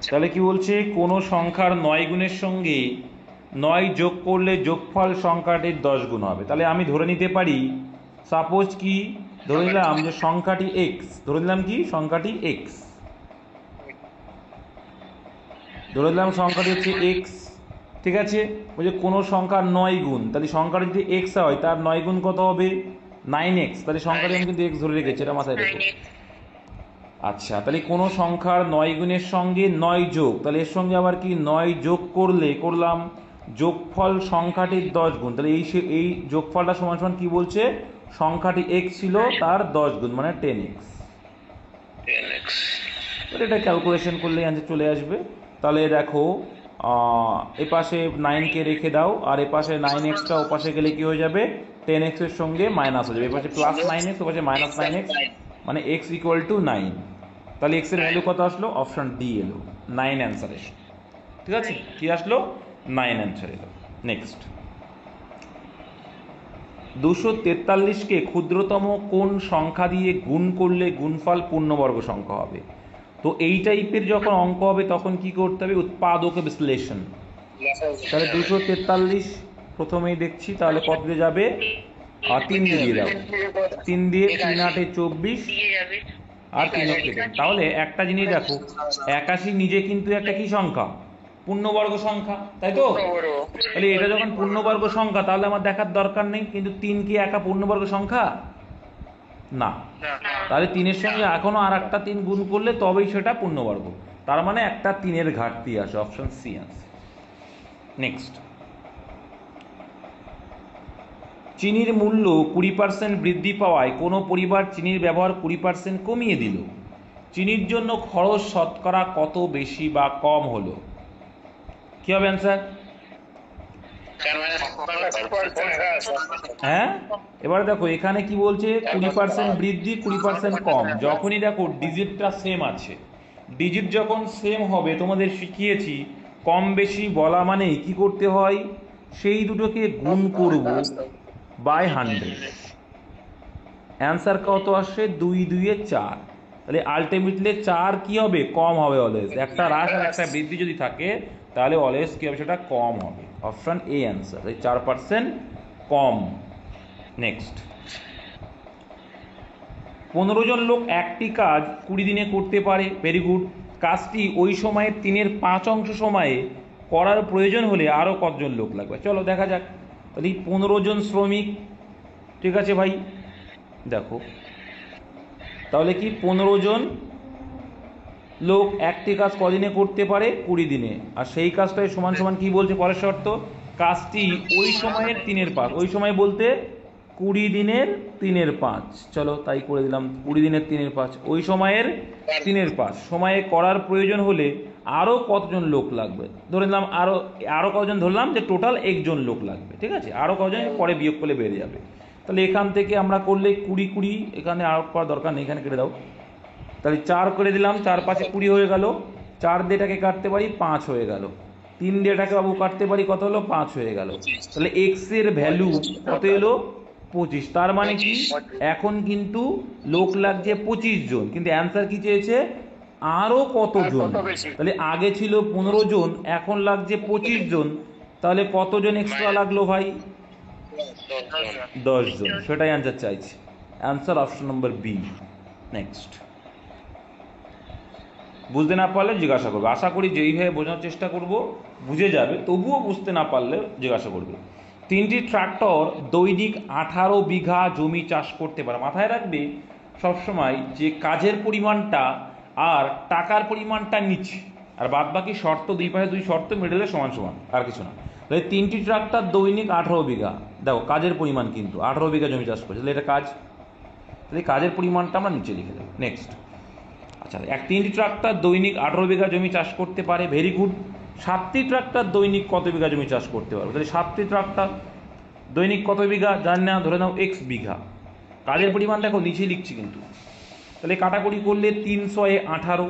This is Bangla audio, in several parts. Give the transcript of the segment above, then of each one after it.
তাহলে কি বলছে, কোনো সংখ্যার 9 গুণের সঙ্গে 9 যোগ করলে যোগফল সংখ্যাটির 10 গুণ হবে। তাহলে আমি ধরে নিতে পারি, সাপোজ কি ধরে নিলাম যে সংখ্যাটি এক্স, ধরে নিলাম কি সংখ্যাটি এক্স, ধরে নিলাম সংখ্যাটি হচ্ছে এক্স, ঠিক আছে। বলছে কোনো সংখ্যার 9 গুণ, তাহলে সংখ্যাটা যদি এক্স হয় তার 9 গুণ কত হবে, 9x। তাহলে সংখ্যাটি আমি কিন্তু এক্স ধরে রেখেছি, এটা মাথায় রেখো। আচ্ছা, তাহলে কোনো সংখ্যার 9 গুণের সঙ্গে 9 যোগ, তাহলে এর সঙ্গে আবার কি 9 যোগ করলে করলাম যোগফল সংখ্যাটির 10 গুণ। তাহলে এই যোগফলটা সমান সমান কি বলছে, সংখ্যাটি এক্স ছিল তার 10 গুণ মানে 10x। এটা ক্যালকুলেশন করলে অ্যান্সার চলে আসবে। তাহলে দেখো এ পাশে 9কে রেখে দাও, আর এ পাশে 9xটা ও পাশে গেলে কি হয়ে যাবে, 10x এর সঙ্গে মাইনাস হয়ে যাবে, এ পাশে প্লাস 9x ও পাশে মাইনাস 9x, মানে x ইকুয়াল টু 9। তাহলে x এর ভ্যালু কত আসলো, অপশন ডি এলো, 9 অ্যান্সার এসো। ঠিক আছে, কি আসলো, 9 অ্যান্সার এলো। নেক্সট, 243কে ক্ষুদ্রতম কোন সংখ্যা দিয়ে গুণ করলে গুণফল পূর্ণবর্গ সংখ্যা হবে। তো এই টাইপের যখন অঙ্ক হবে তখন কি করতে হবে, উৎপাদক বিশ্লেষণ। তাহলে 243 প্রথমেই দেখছি, তাহলে কত দিয়ে যাবে, 3 দিয়ে দাও, 3 দিয়ে 3 8 24 আর 3 কেটে। তাহলে একটা জিনিস দেখো, 81 নিজে কিন্তু একটা কি সংখ্যা, পূর্ণবর্গ সংখ্যা, তাই তো। তাহলে এটা যখন পূর্ণবর্গ সংখ্যা তাহলে আমার দেখার দরকার নেই, কিন্তু 3 কি একা পূর্ণবর্গ সংখ্যা না, তাহলে 3-এর সঙ্গে এখনো আর একটা 3 গুণ করলে তবেই সেটা পূর্ণবর্গ, তার মানে একটা 3-এর ঘাটতি আসে, অপশন সি আছে। নেক্সট, চিনির মূল্য 20% বৃদ্ধি পাওয়ায় কোনো পরিবার চিনির ব্যবহার 20% কমিয়ে দিল, চিনির জন্য খরচ শতকরা কত বেশি বা কম হলো, কি হবে অ্যান্সার। হ্যাঁ, এবার দেখো এখানে কি বলছে, 20% বৃদ্ধি 20% কম, যখনই দেখো ডিজিটটা সেম আছে, ডিজিট যখন সেম হবে তোমাদের শিখিয়েছি কম বেশি বলা মানে কি করতে হয়, সেই দুটোকে গুণ করব বাই 100। অ্যান্সার কত আসে, 2 2 4। তাহলে আলটিমেটলি 4 কি হবে, কম হবে অলওয়েজ, একটা হ্রাস আর একটা বৃদ্ধি যদি থাকে তাহলে অলওয়েজ কি হবে, সেটা কম হবে, অপশন এ অ্যান্সার, এই 4% কম। নেক্সট, 15 জন লোক একটি কাজ 20 দিনে করতে পারে, ভেরি গুড। কাজটি ওই সময়ের 3/5 সময়ে করার প্রয়োজন হলে আরও কতজন লোক লাগবে, চলো দেখা যাক। তাহলে 15 জন শ্রমিক, ঠিক আছে ভাই, দেখো তাহলে কি 15 জন লোক একটি কাজ কদিনে করতে পারে, 20 দিনে, আর সেই কাজটাই সমান সমান কি বলছে পরের শর্ত, কাজটি ওই সময়ের 3/5, ওই সময় বলতে 20 দিনের 3/5, চলো তাই করে দিলাম, 20 দিনের 3/5, ওই সময়ের 3/5 সময়ে করার প্রয়োজন হলে আরও কতজন লোক লাগবে, ধরে নিলাম আরও কতজন, ধরলাম যে টোটাল 1 জন লোক লাগবে, ঠিক আছে, আরও কতজন পরে বিয়োগ করলে বেড়ে যাবে। তাহলে এখান থেকে আমরা করলে 20 20, এখানে আর করার দরকার নেই, এখানে কেটে দাও, তাহলে 4 করে দিলাম, 4 5 20 হয়ে গেল, 4 দিয়ে এটাকে কাটতে পারি 5 হয়ে গেল, 3 দিয়ে এটাকে বাবু কাটতে পারি কত হলো, 5 হয়ে গেল। তাহলে এক্স এর ভ্যালু কত এলো, 25। তার মানে কি এখন কিন্তু লোক লাগছে 25 জন, কিন্তু অ্যান্সার কি চেয়েছে, আরও কতজন। তাহলে আগে ছিল 15 জন, এখন লাগছে 25 জন, তাহলে কতজন এক্সট্রা লাগলো ভাই, 10 জন, সেটাই অ্যান্সার চাইছি, answer option number B. Next, বুঝতে না পারলে জিজ্ঞাসা করবে, আশা করি যেইভাবে বোঝানোর চেষ্টা করব বুঝে যাবে, তবুও বুঝতে না পারলে জিজ্ঞাসা করবে। 3টি ট্রাক্টর দৈনিক 18 বিঘা জমি চাষ করতে পারে, মাথায় রাখবে সবসময় যে কাজের পরিমাণটা আর টাকার পরিমাণটা নিচ্ছে, আর বাদ বাকি শর্ত, দুই পাশে দুই শর্ত মিডলে সমান সমান, আর কিছু না। তাহলে 3টি ট্রাক্টর দৈনিক 18 বিঘা, দেখো কাজের পরিমাণ কিন্তু 18 বিঘা জমি চাষ করছে, তাহলে এটা কাজ, তাহলে কাজের পরিমাণটা আমরা নিচে লিখে দেবো। নেক্সট, আচ্ছা 3টি ট্রাক্টর দৈনিক 18 বিঘা জমি চাষ করতে পারে, ভেরি গুড। 7টি ট্রাক্টর দৈনিক কত বিঘা জমি চাষ করতে পারবে, তাহলে 7টি ট্রাক্টর দৈনিক কত বিঘা জানি না, ধরে নাও x বিঘা, কাজের পরিমাণ দেখো নিচে লিখছি কিন্তু, তাহলে কাটাকুটি করলে 300 এ 18,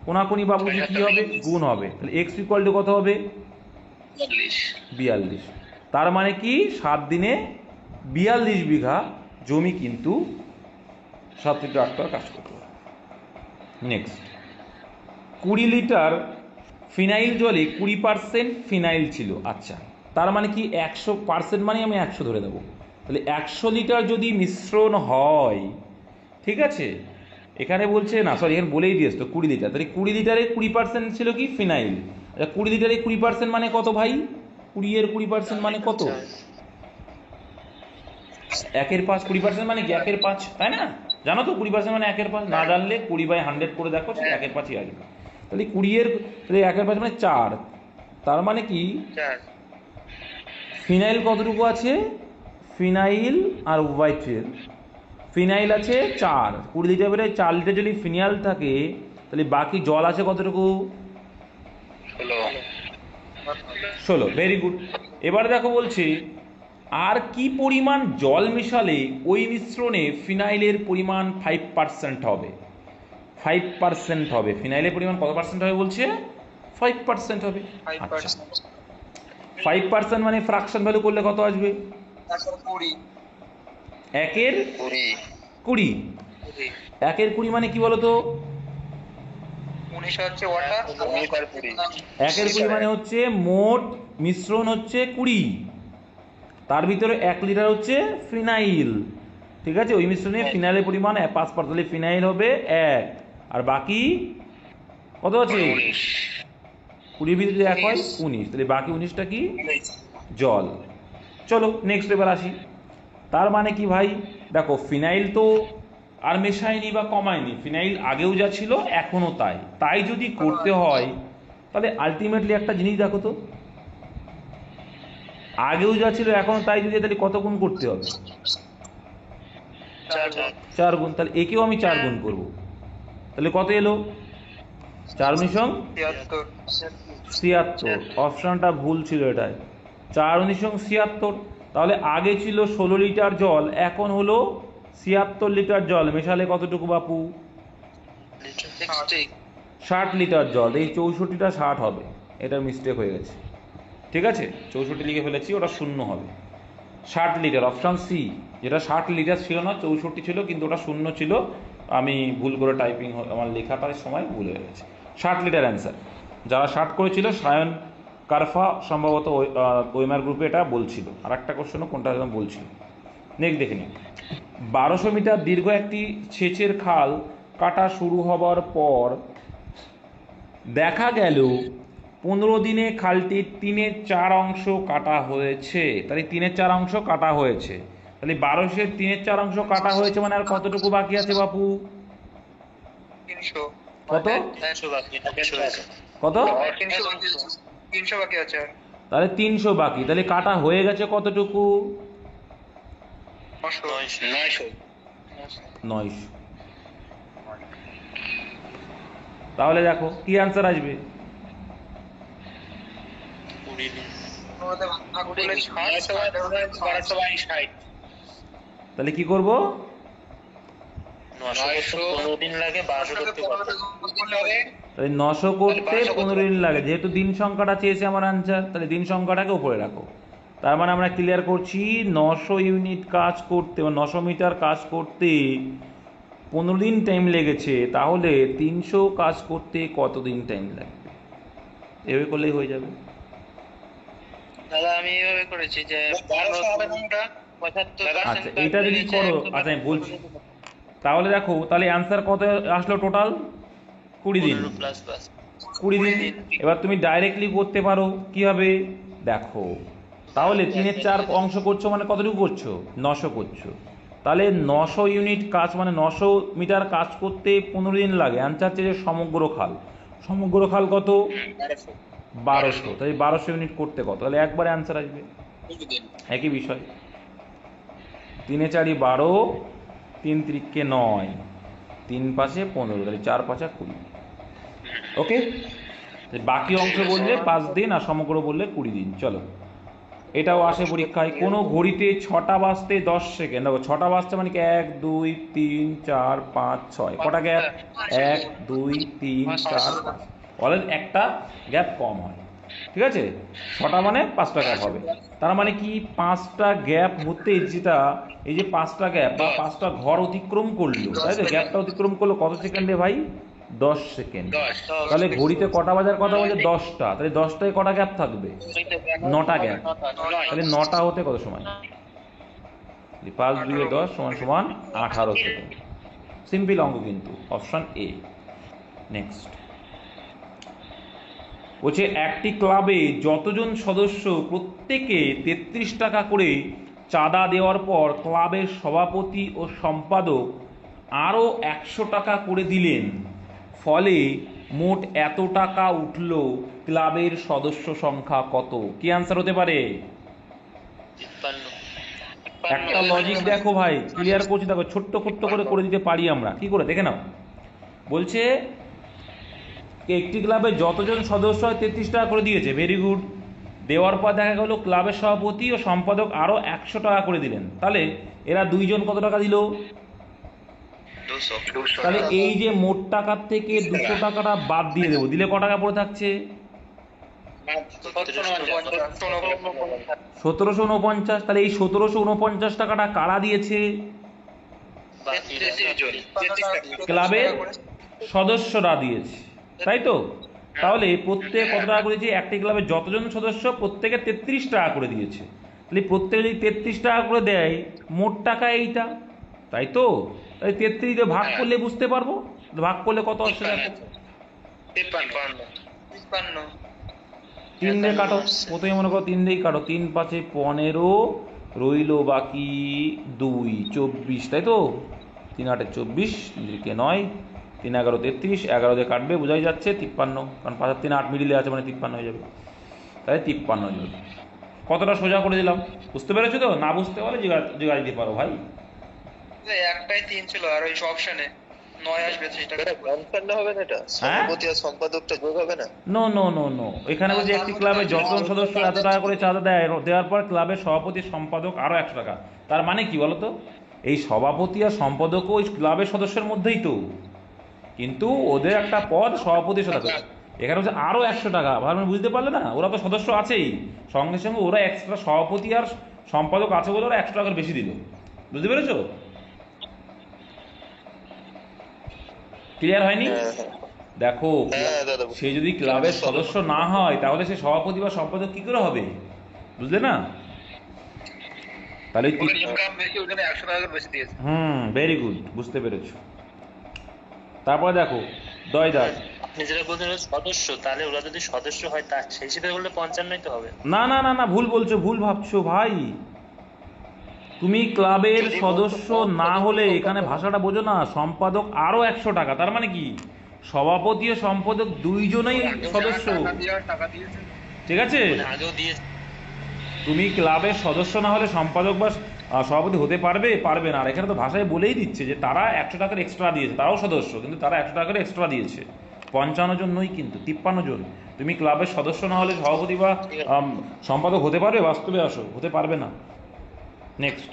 কোনাকুনি বাবুজি কি হবে, গুণ হবে, তাহলে x ইকুয়াল টু কত হবে, 42। তার মানে কি 7 দিনে 42 বিঘা জমি কিন্তু 7টি ট্রাক্টর কাজ করতে পারে। নেক্সট, 20 লিটার ফিনাইল জলে 20% ফিনাইল ছিল। আচ্ছা, তার মানে কি 100% মানে আমি 100 ধরে দেবো। তাহলে 100 লিটার যদি মিশ্রণ হয়, ঠিক আছে, এখানে বলছে না, সরি এখানে বলেই দিয়েছ তো 20 লিটার, তাহলে 20 লিটারে 20% ছিল কি ফিনাইল। আচ্ছা 20 লিটারে 20% মানে কত ভাই? 20 এর 20% মানে কত? 1/5। 20% মানে কি 1/5, তাই না? জানো তো 20% মানে 1/5, না জানলে 20/100 করে দেখো, 1/5ই আসবে। তাহলে 20 এর, তাহলে 1/5 মানে 4। তার মানে কি ফিনাইল কতটুকু আছে? ফিনাইল আর হোয়াইটের, ফিনাইল আছে 4, 20 লিটার বেরোয় 4 লিটার যদি ফিনাইল থাকে, তাহলে বাকি জল আছে কতটুকু? 16। Very good. এবারে দেখো বলছে আর কি পরিমাণ জল মেশালে ওই মিশ্রণে ফিনাইলের পরিমাণ 5% হবে। 5% হবে। ফিনাইলের পরিমাণ কত পার্সেন্ট হবে বলছে? 5% হবে। আচ্ছা 5% মানে ফ্র্যাকশন ভ্যালু করলে কত আসবে? 1/20। 1/20 মানে কি বলতো? 1/20 মানে হচ্ছে মোট মিশ্রণ হচ্ছে 20, তার ভিতরে 1 লিটার হচ্ছে ফিনাইল, ঠিক আছে? ওই মিশ্রণে ফিনাইলের পরিমাণ 5%, তাহলে ফিনাইল হবে 1, আর বাকি কত আছে? 20 ভিতরে 1 হয় 19, তাহলে বাকি 19টা কি? জল। চলো নেক্সট এবার আসি। তার মানে কি ভাই, দেখো ফিনাইল তো আর মেশায়নি বা কমায়নি, ফিনাইল আগেও যা ছিল এখনও তাই। তাই যদি করতে হয় তাহলে আলটিমেটলি একটা জিনিস দেখো তো, আগেও যা ছিল এখনও তাই যদি, তাহলে কত গুণ করতে হবে? 4 গুণ। তাহলে একেও আমি 4 গুণ করবো, তাহলে কত এলো? 4 × 76। অপশানটা ভুল ছিল এটাই, 4 × 76। তাহলে আগে ছিল 16 লিটার জল, এখন হলো 76 লিটার জল, মেশালে কতটুকু বাপু? 60 লিটার জল। এই 64টা 60 হবে, এটার মিস্টেক হয়ে গেছে, ঠিক আছে? 64 লিখে ফেলেছি, ওটা 0 হবে। 60 লিটার, অপশান সি। যেটা 60 লিটার ছিল না, 64 ছিল, কিন্তু ওটা 0 ছিল, আমি ভুল করে টাইপিং, আমার লেখাটার সময় ভুল হয়ে গেছে। 60 লিটার অ্যান্সার। যারা 60 করেছিল সায়ন কারফা সম্ভবত ওয়েমার গ্রুপে এটা বলছিল। আর একটা কোশ্চেনও কোনটা বলছিল, নেক্সট দেখে নিই। 1200 মিটার দীর্ঘ একটি সেচের খাল কাটা শুরু হবার পর দেখা গেল 15 দিনে খালটির 3/4 অংশ কাটা হয়েছে। তাহলে 3/4 অংশ কাটা হয়েছে, তাহলে 1200-এর 3/4 অংশ কাটা হয়েছে মানে আর কতটুকু বাকি আছে বাপু? কত? কত? 300 বাকি আছে। তাহলে 300 বাকি, তাহলে কাটা হয়ে গেছে কতটুকু? 900। তাহলে দেখো কি অ্যান্সার আসবে? তাহলে কি করব? 900 দিন লাগে, 1200 করতে তাহলে 900 করতে 15 দিন লাগে। যেহেতু দিন সংখ্যাটা চেয়েছে আমার অ্যান্সার, তাহলে দিন সংখ্যাটাকে উপরে রাখো। তার মানে আমরা ক্লিয়ার করছি 900 ইউনিট কাজ করতে বা 900 মিটার কাজ করতে 15 দিন টাইম লেগেছে, তাহলে 300 কাজ করতে কত দিন টাইম লাগবে? এভাবে করলেই হয়ে যাবে। দাদা আমি এইভাবে করেছি যে 75। আচ্ছা এটা যদি করো, আচ্ছা আমি বলছি, তাহলে দেখো তাহলে অ্যান্সার কত আসলো টোটাল? 20 দিন। 20 দিন। এবার তুমি ডাইরেক্টলি করতে পারো কিভাবে দেখো, তাহলে 3/4 অংশ করছো মানে কতটুকু করছো? 900 করছো। তাহলে 900 ইউনিট কাজ মানে 900 মিটার কাজ করতে 15 দিন লাগে। অ্যান্সার চেয়ে সমগ্র খাল, সমগ্র খাল কত? 1200। তাই 1200 ইউনিট করতে কত? তাহলে একবারে অ্যান্সার আসবে, একই বিষয়। 3/4 12, 3 × 9, 3 × 5 15, তাহলে 4 × 5 20। ওকে, বাকি অংশ বললে 5 দিন আর সমগ্র বললে 20 দিন। চলো এটাও আসে পরীক্ষায়। কোনো ঘড়িতে 6টা বাজতে 10 সেকেন্ড, দেখো 6টা বাজতে মানে কি 1 2 3 4 5 6, কটা গ্যাপ? 1 2 3 4 5, অলরেডি একটা গ্যাপ কম হয়, ঠিক আছে? 6টা মানে 5টা গ্যাপ হবে, তার মানে কি 5টা গ্যাপ হতে যেটা, এই যে 5টা গ্যাপ বা 5টা ঘর অতিক্রম করলো, তাই তো? গ্যাপটা অতিক্রম করলো কত সেকেন্ডে ভাই? 10 সেকেন্ড। 10 তাহলে ঘড়িতে কটা বাজার কথা বলছে? 10টা। তাহলে 10টায় কটা গ্যাপ থাকবে? 9টা গ্যাপ। তাহলে 9টা হতে কত সময়? 5 2 10 সমান সমান 18 সেকেন্ড। সিম্পল অঙ্ক কিন্তু, অপশন এ। নেক্সট বলছে একটি ক্লাবে যতজন সদস্য প্রত্যেকে 33 টাকা করে চাঁদা দেওয়ার পর ক্লাবের সভাপতি ও সম্পাদক আরও 100 টাকা করে দিলেন, ফলে মোট এত টাকা উঠল, ক্লাবের সদস্য সংখ্যা কত? কি আনসার হতে পারে? 53। একটা লজিক দেখো ভাই, ক্লিয়ার করছি, দেখো ছোট্ট ছোট্ট করে দিতে পারি আমরা। কি করে দেখে নাও। বলছে একটি ক্লাবে যতজন সদস্য হয় 33 টাকা করে দিয়েছে, ভেরি গুড। দেওয়ার পর দেখা গেল ক্লাবের সভাপতি ও সম্পাদক আরও 100 টাকা করে দিলেন, তাহলে এরা দুইজন কত টাকা দিল? 200। তাহলে এই যে মোট টাকার থেকে 200 টাকাটা বাদ দিয়ে দেবো, দিলে ক টাকা পড়ে থাকছে? 1749। তাহলে এই 1749 টাকাটা কারা দিয়েছে? ক্লাবের সদস্যরা দিয়েছে, তাই তো? তাহলে প্রত্যেকে কত টাকা করেছে? একটি ক্লাবের যতজন সদস্য প্রত্যেকে 33 টাকা করে দিয়েছে। তাহলে প্রত্যেকে যদি 33 টাকা করে দেয়, মোট টাকা এইটা, তাই তো? তাহলে 33 দিয়ে ভাগ করলে বুঝতে পারবো, ভাগ করলে কত আসছে দেখো। 53। 3 দিয়ে কাটো, প্রথমে মনে করো 3 দিয়েই কাটো। 3 5 15, রইল বাকি 2 24, তাই তো? 3 8 24, 3 9, 3 11 33, 11 দিয়ে কাটবে, বোঝাই যাচ্ছে 53, কারণ 5 3 8 মিডিলে আছে, মানে 53 হয়ে যাবে। তাহলে 53 জন। কতটা সোজা করে দিলাম, বুঝতে পেরেছো তো? না বুঝতে পারলে জিজ্ঞাসা দিতে পারো ভাই। একটাই 3 ছিল, আর ওই অপশনে 9 আসবে, সেটা কনফার্ম হবে না? এটা সভাপতি আর সম্পাদকটা যোগ হবে না? নো নো নো নো, এখানে বলছে একটি ক্লাবে যতজন সদস্য এত টাকা করে চাঁদা দেয়, দেওয়ার পর ক্লাবের সভাপতি সম্পাদক আরো 100 টাকা। তার মানে কি বলতো? এই সভাপতি আর সম্পাদকও ওই ক্লাবের সদস্যের মধ্যেই তো, কিন্তু ওদের একটা পদ সভাপতির সাথে। এখানে হচ্ছে আরো 100 টাকা, ভালো বুঝতে পারলে না? ওরা তো সদস্য আছেই, সঙ্গে সঙ্গে ওরা এক্সট্রা সভাপতি আর সম্পাদক আছে বলে ওরা 100 টাকার বেশি দিল, বুঝতে পেরেছো? ক্লিয়ার হয়নি? দেখো, সে যদি ক্লাবের সদস্য না হয় তাহলে সে সভাপতি বা সম্পাদক কি করে হবে, বুঝলে না? তাহলে ভেরি গুড, বুঝতে পেরেছো। তারপরে দেখো দয়দার, আপনি যেটা বলছেন সদস্য, তাহলে ওরা যদি সদস্য হয় তার সেই হিসেবে বললে 55 তো হবে। না না না না, ভুল বলছো, ভুল ভাবছো ভাই। তুমি ক্লাবের সদস্য না হলে এখানে ভাষাটা বোঝো না। সম্পাদক আরো 100 টাকা, তার মানে কি সভাপতি ও সম্পাদক দুইজনেই সদস্য, ঠিক আছে? তুমি ক্লাবের সদস্য না হলে সম্পাদক বা সভাপতি হতে পারবে পারবে না। আর এখানে তো ভাষায় বলেই দিচ্ছে যে তারা 100 টাকার এক্সট্রা দিয়েছে, তারাও সদস্য, কিন্তু তারা 100 টাকার এক্সট্রা দিয়েছে। 55 জন নই কিন্তু, 53 জন। তুমি ক্লাবের সদস্য না হলে সভাপতি বা সম্পাদক হতে পারবে? বাস্তবে আসো, হতে পারবে না। নেক্সট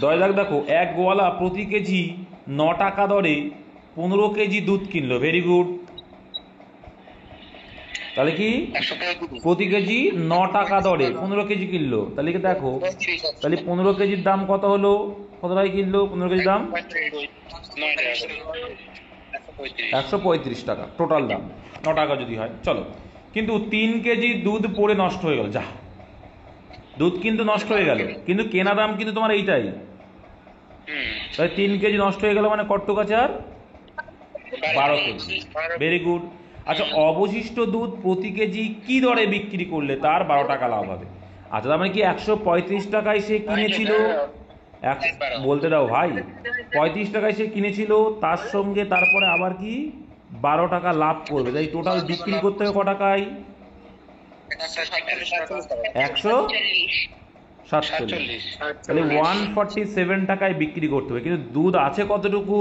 দয়দাগ দেখো, এক গোয়ালা প্রতি কেজি 9 টাকা দরে 15 কেজি দুধ কিনলো, ভেরি গুড। তাহলে কি প্রতি কেজি 9 টাকা দরে 15 কেজি কিনলো, তাহলে কি দেখো, তাহলে 15 কেজির দাম কত হলো? কত টাকায় কিনলো 15 কেজির দাম? 135 টাকা টোটাল দাম, 9 টাকা যদি হয়। চলো, কিন্তু 3 কেজি দুধ পড়ে নষ্ট হয়ে গেল, যা, দুধ কিন্তু নষ্ট হয়ে গেল, কিন্তু কেনা দাম কিন্তু তোমার এইটাই। তাই 3 কেজি নষ্ট হয়ে গেল, মানে কত আছে আর? 12 কেজি, ভেরি গুড। আচ্ছা, অবশিষ্ট দুধ প্রতি কেজি কি দরে বিক্রি করলে তার 12 টাকা লাভ হবে? আচ্ছা, তার মানে কি 135 টাকায় সে কিনেছিল, বলতে দাও ভাই, 35 টাকায় সে কিনেছিল, তার সঙ্গে তারপরে আবার কি 12 টাকা লাভ করবে, তাই টোটাল বিক্রি করতে হবে ক টাকায়? 147। তাহলে 147 টাকায় বিক্রি করতে হবে, কিন্তু দুধ আছে কতটুকু?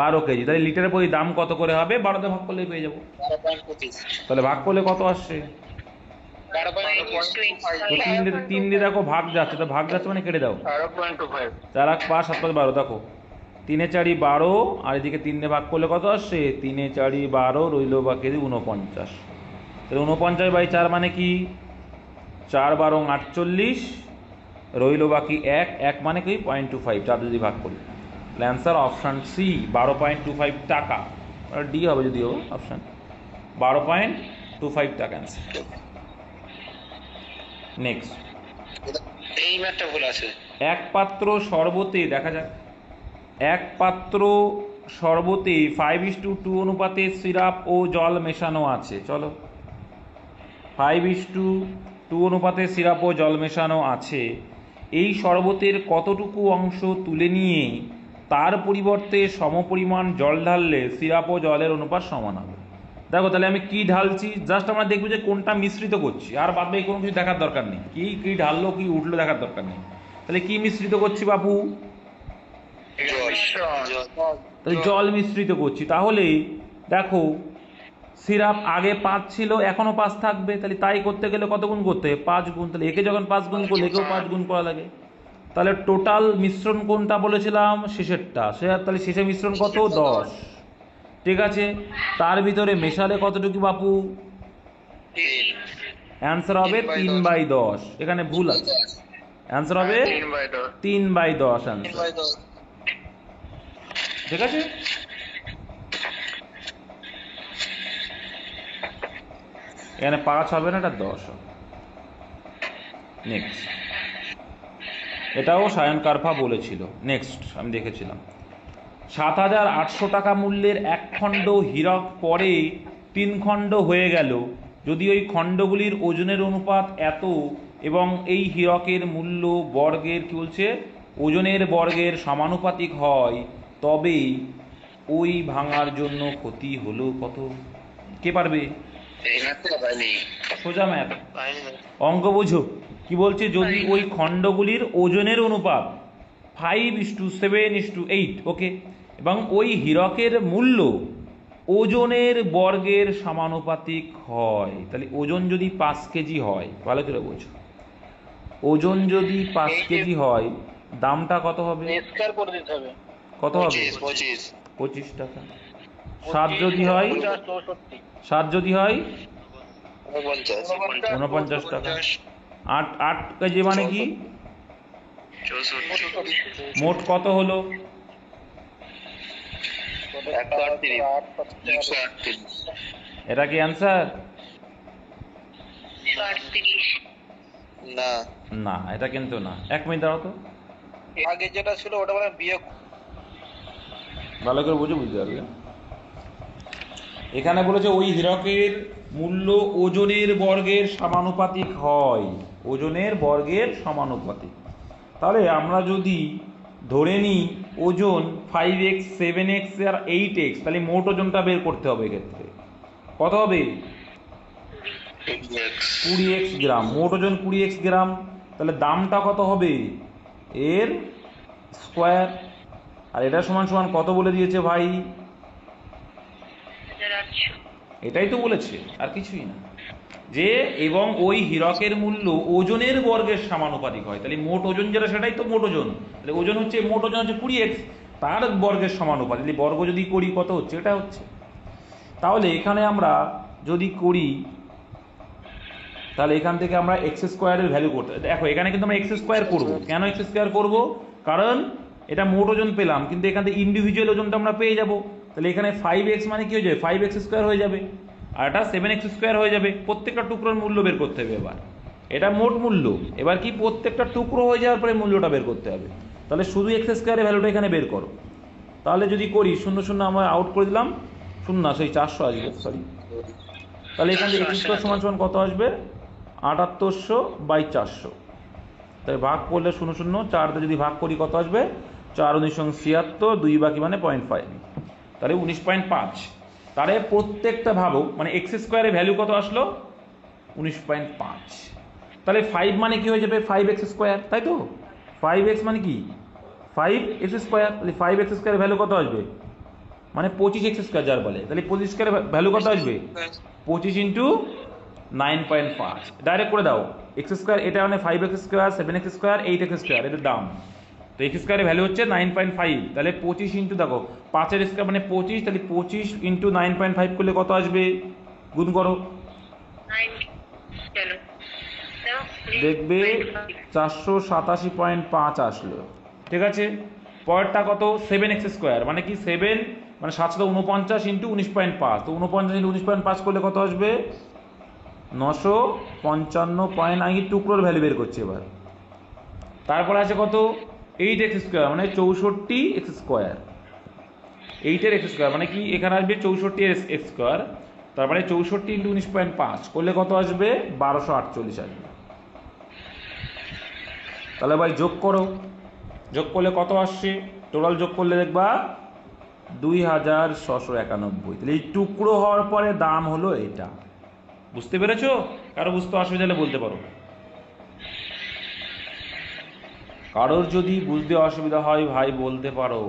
12 কেজি। তাহলে লিটারের প্রতি দাম কত করে হবে? 12 ভাগ করলেই পেয়ে যাবো। তাহলে ভাগ করলে কত আসছে? 3 দিয়ে দেখো ভাগ যাচ্ছে, তো ভাগ যাচ্ছে মানে কেটে দাও, 4 1 5 7 5 12, দেখো 3 4 12, আর এদিকে 3 দিয়ে ভাগ করলে কত আসছে? 3 4 12, রইল বাকি 49। তাহলে 49/4 মানে কি? 4 12 48, রইল বাকি 1 1 মানে কি 0.25, 4 যদি ভাগ করি। অ্যান্সার অপশান সি 12.25 টাকা, ডি হবে যদিও অপশান, 12.25 টাকা অ্যান্সার। নেক্সট, এই ম্যাথটা ভুল আছে। এক পাত্র শরবতে, দেখা যাক, এক পাত্র শরবতে 5:2 অনুপাতে সিরাপ ও জল মেশানো আছে। চলো, 5:2 অনুপাতে সিরাপ ও জল মেশানো আছে। এই শরবতের কতটুকু অংশ তুলে নিয়ে তার পরিবর্তে সমপরিমাণ জল ঢাললে সিরাপ ও জলের অনুপাত সমান হবে। দেখো তাহলে আমি কি ঢালছি, জাস্ট আমরা দেখবো যে কোনটা মিশ্রিত করছি, আর বাদ বাকি কোনো কিছু দেখার দরকার নেই, কি কি ঢাললো কি উঠলো দেখার দরকার নেই। তাহলে কি মিশ্রিত করছি বাপু? তাহলে জল মিশ্রিত করছি। তাহলে দেখো সিরাপ আগে 5 ছিল, এখনো 5 থাকবে, তাহলে তাই করতে গেলে কত গুণ করতে হবে? 5 গুণ। তাহলে একে যখন 5 গুণ করলে একেও 5 গুণ করা লাগে। তাহলে টোটাল মিশ্রণ কোনটা বলেছিলাম? শেষেরটা। তাহলে শেষে মিশ্রণ কত? 10। ঠিক আছে, তার ভিতরে মেশালে কতটুকু বাপু? অ্যান্সার হবে 3/10। এখানে ভুল আছে, অ্যান্সার হবে 3/10 অ্যান্সার। ঠিক আছে, এখানে 5 হবে না, এটা 10 হবে। নেক্সট, এটাও সায়ন কারফা বলেছিল। নেক্সট আমি দেখেছিলাম, 7,800 টাকা মূল্যের এক খণ্ড হীরক পরে 3 খণ্ড হয়ে গেল, যদি ওই খণ্ডগুলির ওজনের অনুপাত এত এবং এই হীরকের মূল্য বর্গের কি বলছে ওজনের বর্গের সমানুপাতিক হয়, তবে ওই ভাঙার জন্য ক্ষতি হলো কত? কে পারবে? সোজা ম্যাথ, অঙ্ক বোঝো। কি বলছে? যদি ওই খণ্ডগুলির ওজনের অনুপাত 5:7:8, ওকে, এবং ওই হীরকের মূল্য ওজনের বর্গের সমানুপাতিক হয়, তাহলে ওজন যদি 5 কেজি হয়, ভালো করে বোঝো, ওজন যদি 5 কেজি হয় দামটা কত হবে? কত হবে? 25 টাকা। 7 যদি হয় 49 টাকা। 8 কেজি মানে কি? মোট কত হলো? 138। এটা কি অ্যান্সার? না, এটা কিন্তু না। 1 মিনিট দাঁড়াও তো, আগে যেটা ছিল ওটা মানে বিয়োগ। ভালো করে বুঝে বুঝতে পারবে। এখানে বলেছে ওই হীরকের মূল্য ওজনের বর্গের সমানুপাতিক হয়, ওজনের বর্গের সমানুপাতিক। তাহলে আমরা যদি ধরে নিই ওজন 5x 7x আর 8x, তাহলে মোট ওজনটা বের করতে হবে। এক্ষেত্রে কত হবে? 20x গ্রাম। মোট ওজন 20x গ্রাম, তাহলে দামটা কত হবে? এর স্কোয়ার। আর এটা সমান সমান কত বলে দিয়েছে ভাই? এটাই তো বলেছে, আর কিছুই না। যে এবং ওই হীরকের মূল্য ওজনের বর্গের সমানুপাতিক হয়, তাহলে মোট ওজন যেটা সেটাই তো মোট ওজন। তাহলে ওজন হচ্ছে, মোট ওজন হচ্ছে 20x, তার বর্গের সমানুপাতিক। তাহলে বর্গ যদি করি কত হচ্ছে? এটা হচ্ছে। তাহলে এখানে আমরা যদি করি, তাহলে এখান থেকে আমরা এক্স স্কোয়ারের ভ্যালু করতে, দেখো এখানে কিন্তু আমরা এক্স স্কোয়ার করবো। কেন এক্স স্কোয়ার করবো? কারণ এটা মোট ওজন পেলাম, কিন্তু এখান থেকে ইন্ডিভিজুয়াল ওজনটা আমরা পেয়ে যাবো। তাহলে এখানে 5x মানে কি হয়ে যাবে? 5x স্কোয়ার হয়ে যাবে, আর এটা 7x স্কোয়ার হয়ে যাবে। প্রত্যেকটা টুকরোর মূল্য বের করতে হবে। এবার এটা মোট মূল্য, এবার কি প্রত্যেকটা টুকরো হয়ে যাওয়ার পরে মূল্যটা বের করতে হবে। তাহলে শুধু এক্স স্কোয়ারের ভ্যালুটা এখানে বের করো। তাহলে যদি করি 0 0 আমরা আউট করে দিলাম, 0 সেই 400 আসবে, সরি। তাহলে এখান থেকে এক্স স্কোয়ার সমান সমান কত আসবে? 7800/400। তাই ভাগ করলে 0 0, 4 দিয়ে যদি ভাগ করি কত আসবে? 4 19 76, 2 বাকি মানে 0.5, তাহলে 19.5। তাহলে প্রত্যেকটা ভাবো, মানে এক্স স্কোয়ারের ভ্যালু কত আসলো? 19.5। তাহলে 5 মানে কি হয়ে যাবে? 5x স্কোয়ার, তাই তো? 5x মানে কি? 5x square. তাহলে 5x স্কোয়ারের ভ্যালু কত আসবে? মানে 25x স্কোয়ার যার বলে। তাহলে 25 স্কোয়ারের ভ্যালু কত আসবে? 25 × 9.5। ডাইরেক্ট করে দাও। এক্স স্কোয়ার এটা মানে 5x square, 7x square, 8x square, এদের দাম। তো এক্স স্কোয়ারের ভ্যালু হচ্ছে 9.5। তাহলে 25 ইন্টু, দেখো 5-এর স্কোয়ার মানে 25, তাহলে 25 × 9.5 করলে কত আসবে? গুণ করো, দেখবে 487.5 আসলো। ঠিক আছে, পরেরটা কত 7x², মানে কি 7 মানে 749 ইন্টু 19.5, তো 49 ইন্টু 19.5 করলে কত আসবে 955 আমি টুকরোর ভ্যালু বের করছি এবার। তারপরে আছে কত 8x², মানে 64x², 8 এর x² মানে কি এখানে আসবে 64x², তারপরে 64 ইন্টু 19.5 করলে কত আসবে 1248 আসবে। তাহলে ভাই যোগ করো, যোগ করলে কত আসছে, টোটাল যোগ করলে দেখবা 2691। তাহলে এই টুকরো হওয়ার পরে দাম হলো এটা। বুঝতে পেরেছো? কারো বুঝতে অসুবিধা হলে বলতে পারো। কারোর যদি বুঝতে অসুবিধা হয় ভাই বলতে পারো।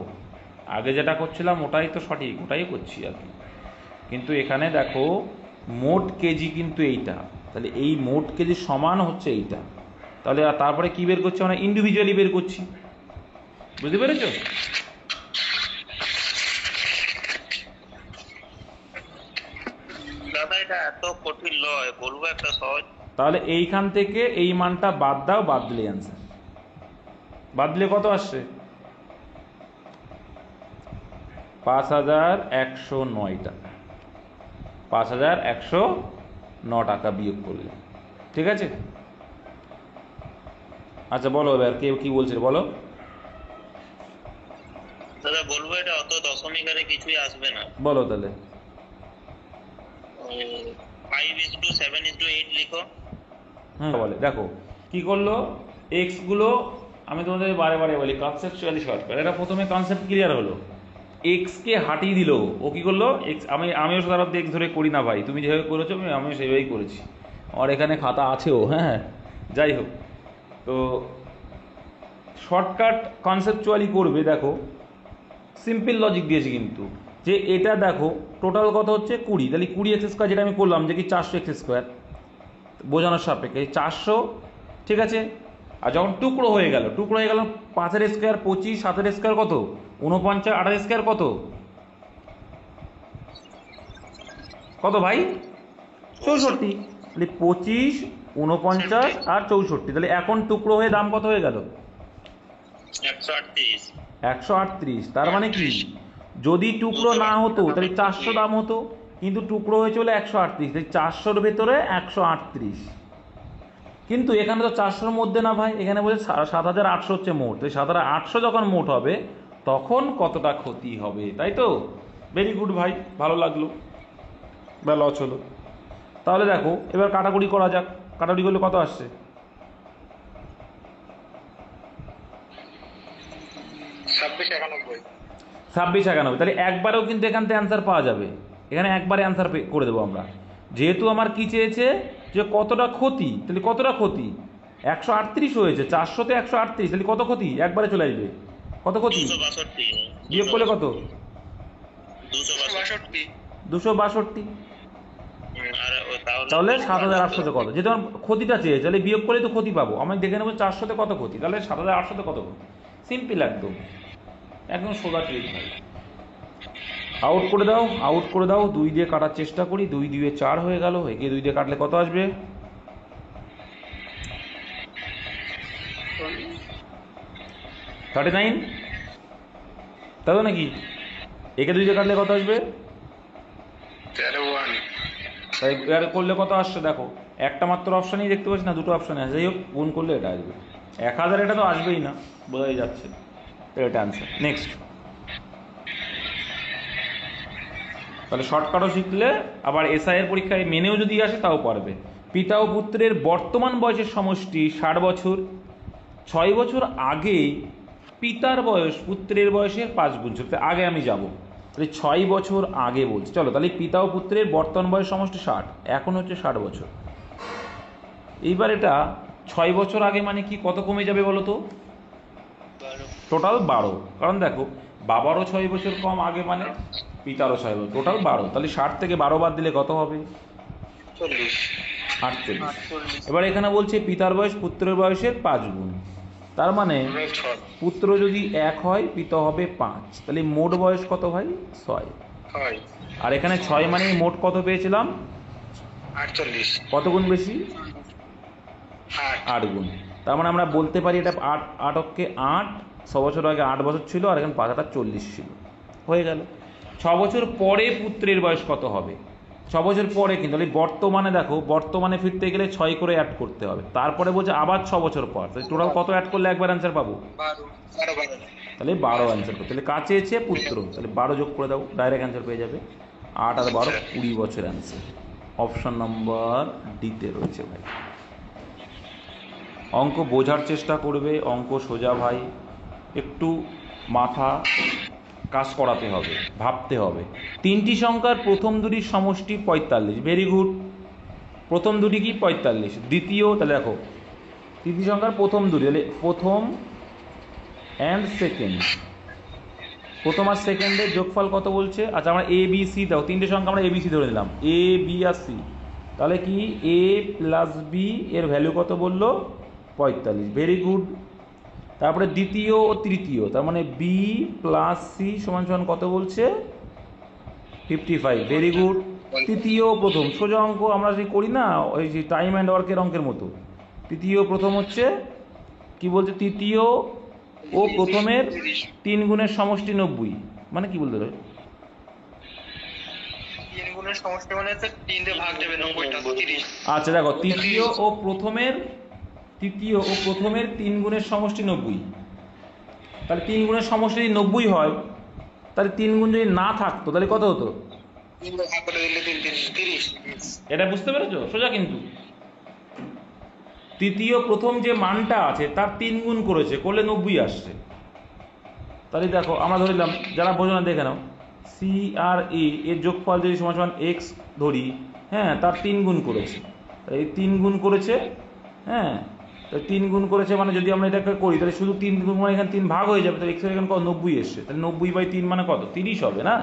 আগে যেটা করছিলাম ওটাই তো সঠিক, ওটাই করছি আর কি। কিন্তু এখানে দেখো মোট কেজি কিন্তু এইটা, তাহলে এই মোট কেজি সমান হচ্ছে এইটা। তাহলে আর তারপরে কি বের করছি আমরা, ইন্ডিভিজুয়ালি বের করছি। বুঝতে পেরেছো? দাদা এটা এত কঠিন লয়, বলবো একটা সহজ। তাহলে এইখান থেকে এই মানটা বাদ দাও, বাদ দিলে অ্যান্সার। বাদ দিলে কত আসছে 5109 টাকা, 5109 টাকা বিয়োগ করলে। ঠিক আছে, আচ্ছা বলো এবার কেউ কি বলছে বলো। দাদা বলবো এটা অত দশমিক আরে কিছুই আসবে না। বলো তাহলে। 5:7:8 লিখো। বলে দেখো কি করলো, এক্স গুলো আমি তোমাদের বারে বারে বলি কনসেপচুয়ালি শর্টকাট। এটা প্রথমে কনসেপ্ট ক্লিয়ার হলো, এক্স কে হাঁটিয়ে দিল। ও কি করলো এক্স, আমিও সাধারণত এক্স ধরে করি না ভাই, তুমি যেভাবে করেছো আমিও সেভাবেই করেছি, আমার এখানে খাতা আছেও। হ্যাঁ যাই হোক, তো শর্টকাট কনসেপচুয়ালি করবে। দেখো সিম্পল লজিক দিয়েছি কিন্তু, যে এটা দেখো টোটাল কত হচ্ছে 20, তাহলে 20x², যেটা আমি করলাম যে কি 400x², বোঝানোর সাপেক্ষে 400। ঠিক আছে, আর যখন টুকরো হয়ে গেল 5-এর² 25, 7-এর² কত 49, 8-এর² কত কত ভাই 64, তাহলে 25, 49 আর 64, তাহলে এখন টুকরো হয়ে দাম কত হয়ে গেল 138। তার মানে কি যদি টুকরো না হতো তাহলে 400 দাম হতো, কিন্তু টুকরো হয়ে চলে 138, তাই 400-র ভেতরে 138। কিন্তু এখানে তো 400-র মধ্যে না ভাই, এখানে বলছে 7800 হচ্ছে মোট, তাই 7800 যখন মোট হবে তখন কতটা ক্ষতি হবে, তাই তো। ভেরি গুড ভাই, ভালো লাগলো, বা লস হলো। তাহলে দেখো এবার কাটাকুটি করা যাক, কাটাকুটি করলে কত আসছে 2691। তাহলে একবারেও কিন্তু এখান থেকে অ্যান্সার পাওয়া যাবে, এখানে একবারে অ্যান্সার করে দেবো আমরা। যেহেতু আমার কি চেয়েছে যে কতটা ক্ষতি, তাহলে কতটা ক্ষতি 138 হয়েছে, 400-তে 138, তাহলে কত ক্ষতি একবারে চলে আসবে, কত ক্ষতি বিয়োগ করলে কত 262। তাহলে 7800-তে কত, যেহেতু আমার ক্ষতিটা চেয়েছে তাহলে বিয়োগ করলে তো ক্ষতি পাবো, আমি দেখে নেবো 400-তে কত ক্ষতি, তাহলে 7800-তে কত ক্ষতি। সিম্পল একদম, একদম সোজা ট্রিক ভাই। আউট করে দাও, আউট করে দাও, 2 দিয়ে কাটার চেষ্টা করি, 2 দিয়ে 4 হয়ে গেল, একে 2 দিয়ে কাটলে কত আসবে 39, তাই তো নাকি, একে 2 দিয়ে কাটলে কত আসবে 13 তাই এর করলে কত আসছে দেখো, একটা মাত্র অপশানই দেখতে পাচ্ছি না, দুটো অপশানে আছে, যাই হোক গুণ করলে এটা আসবে 1000, এটা তো আসবেই না বোঝাই যাচ্ছে, এটা অ্যান্সার। নেক্সট, তাহলে শর্টকাটও শিখলে আবার এসআই এর পরীক্ষায় মেনেও যদি আসে তাও পারবে। পিতা ও পুত্রের বর্তমান বয়সের সমষ্টি 60 বছর, 6 বছর আগে পিতার বয়স পুত্রের বয়সের 5 গুণ ছিল। আগে আমি যাব, তাহলে 6 বছর আগে বলছি, চলো তাহলে পিতা ও পুত্রের বর্তমান বয়স সমষ্টি 60, এখন হচ্ছে 60 বছর। এইবার এটা 6 বছর আগে মানে কি কত কমে যাবে বলো তো, টোটাল 12, কারণ দেখো বাবারও 6 বছর কম আগে মানে পিতারও 6 বছর, টোটাল 12, তাহলে 60 থেকে 12 বাদ দিলে কত হবে 48। এবার এখানে বলছে পিতার বয়স পুত্রের বয়সের 5 গুণ, তার মানে পুত্র যদি 1 হয় পিতা হবে 5, তাহলে মোট বয়স কত ভাই 6, আর এখানে 6 মানে মোট কত পেয়েছিলাম 48, কত গুণ বেশি 8 গুণ। তার মানে আমরা বলতে পারি এটা 8 অক্ষে 8 বছর আগে 8 বছর ছিল, আর এখন 5,40 ছিল, হয়ে গেল। 6 বছর পরে পুত্রের বয়স কত হবে? 6 বছর পরে, কিন্তু বর্তমানে দেখো, বর্তমানে ফিরতে গেলে 6 করে অ্যাড করতে হবে, তারপরে বলছে আবার 6 বছর পর, তাহলে টোটাল কত অ্যাড করলে একবার অ্যান্সার পাবো? 12 তাহলে 12 অ্যান্সার করতে, তাহলে কাছে এসে পুত্র, তাহলে 12 যোগ করে দাও, ডাইরেক্ট অ্যান্সার পেয়ে যাবে। 8 আর 12 20 বছর অ্যান্সার। অপশন নম্বর ডিতে রয়েছে ভাই। অঙ্ক বোঝার চেষ্টা করবে, অঙ্ক সোজা ভাই, একটু মাথা কাজ করাতে হবে, ভাবতে হবে। 3টি সংখ্যার প্রথম দুটির সমষ্টি 45, ভেরি গুড। প্রথম দুটি কি 45, দ্বিতীয়, তাহলে দেখো 3টি সংখ্যার প্রথম দুটি, তাহলে প্রথম অ্যান্ড সেকেন্ড, প্রথম আর সেকেন্ডের যোগফল কত বলছে? আচ্ছা, আমরা এ বি সি দাও, 3টে সংখ্যা আমরা এ বি সি ধরে নিলাম, এ বি আর সি, তাহলে কি এ প্লাস বি এর ভ্যালু কত বললো? 45, ভেরি গুড। তারপরে দ্বিতীয় ও তৃতীয়, তার মানে বি প্লাস সি সমান সমান কত বলছে? 55, ভেরি গুড। তৃতীয় প্রথম, সোজা অঙ্ক আমরা যে করি না, ওই যে টাইম অ্যান্ড ওয়ার্কের অঙ্কের মতো, তৃতীয় প্রথম হচ্ছে কি বলছে? তৃতীয় ও প্রথমের 3 গুণের সমষ্টি 90, মানে কি বলতে হবে? 3 গুণের সমষ্টি মানে হচ্ছে 3 দিয়ে ভাগ দেবে 90টা, 30। আচ্ছা দেখো, তৃতীয় ও প্রথমের 3 গুণের সমষ্টি 90, তাহলে 3 গুণের সমষ্টি যদি 90 হয়, তাহলে 3 গুণ যদি না থাকতো তাহলে কত হতো? 3 দিয়ে ভাগ করে দিলে 30। এটা বুঝতে পেরেছো? সোজা কিন্তু। তৃতীয় প্রথম যে মানটা আছে তার 3 গুণ করেছে, করলে 90 আসছে। তাহলে দেখো, আমরা ধরলাম, যারা বোঝো না দেখে নাও, সি আর এ এর যোগফল যদি সমান সমান এক্স ধরি, হ্যাঁ, তার 3 গুণ করেছে, এই 3 গুণ করেছে, হ্যাঁ, 3 গুণ করেছে মানে যদি আমরা এটাকে করি, তাহলে শুধু 3 গুণ মানে এখানে 3 ভাগ হয়ে যাবে, তাহলে এক্সের এখানে কত? 90 এসছে, তাহলে 90/3 মানে কত? 30 হবে না?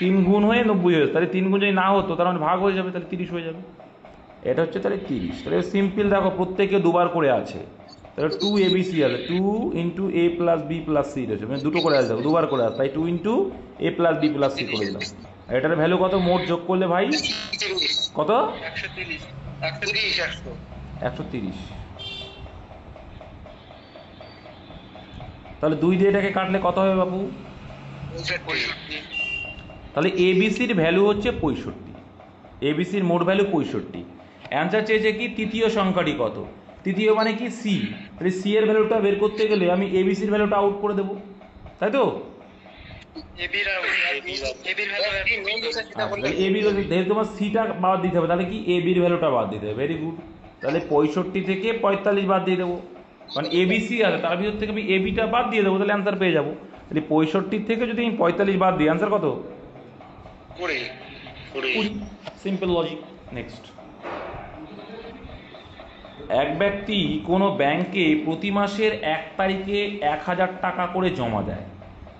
3 গুণ হয়ে 90 হয়েছে, তাহলে 3 গুণ যদি না হতো তার মানে ভাগ হয়ে যাবে, তাহলে 30 হয়ে যাবে। এটা হচ্ছে তাহলে 30। তাহলে সিম্পল, দেখো প্রত্যেকে দুবার করে আছে, তাহলে 2 ABC আছে, 2 ইন্টু এ প্লাস বি প্লাস সি রয়েছে, মানে দুটো করে আছে, দেখো দুবার করে আছে, তাই 2 ইন্টু এ প্লাস বি প্লাস সি করে দিলাম। এটার ভ্যালু কত মোট যোগ করলে ভাই? কত? 130। 130। তাহলে 2 দিয়ে এটাকে কাটলে কত হবে বাবু? 65। তাহলে এবিসির ভ্যালু হচ্ছে 65, এবিসির মোট ভ্যালু 65। অ্যান্সার চেয়েছে কি তৃতীয় সংখ্যাটি কত? তৃতীয় মানে কি সি, তাহলে সি এর ভ্যালুটা বের করতে গেলে আমি এবিসির ভ্যালুটা আউট করে দেবো, তাই তো? এবির এবির যেহেতু তোমার সিটা বাদ দিতে হবে, তাহলে কি এবির ভ্যালুটা বাদ দিতে হবে, ভেরি গুড। তাহলে 65 থেকে 45 বাদ দিয়ে দেবো, কারণ এবিসি আছে, তার ভিতর থেকে আমি এবিটা বাদ দিয়ে দেবো, তাহলে অ্যান্সার পেয়ে যাবো। তাহলে 65 থেকে যদি আমি 45 বাদ দিই, অ্যান্সার কত? 20। Simple logic. নেক্সট, এক ব্যক্তি কোনো ব্যাংকে প্রতি মাসের 1 তারিখে 1000 টাকা করে জমা দেয়,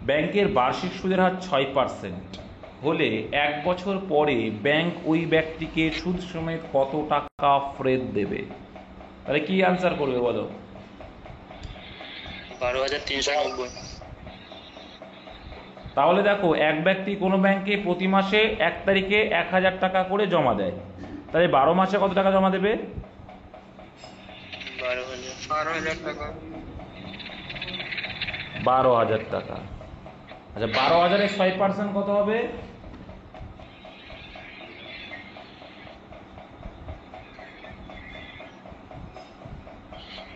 ব্যাংকের বার্ষিক সুদের হার 6% হলে 1 বছর পরে ব্যাংক ওই ব্যক্তিকে সুদ সমেত কত টাকা ফেরত দেবে? তাহলে কি আনসার করবে বলো? 12,390। তাহলে দেখো, এক ব্যক্তি কোনো ব্যাংকে প্রতি মাসে 1 তারিখে 1000 টাকা করে জমা দেয়, তাহলে 12 মাসে কত টাকা জমা দেবে? 12,000 টাকা। 12,000 টাকা। আচ্ছা, 12,000-এর 6% কত হবে?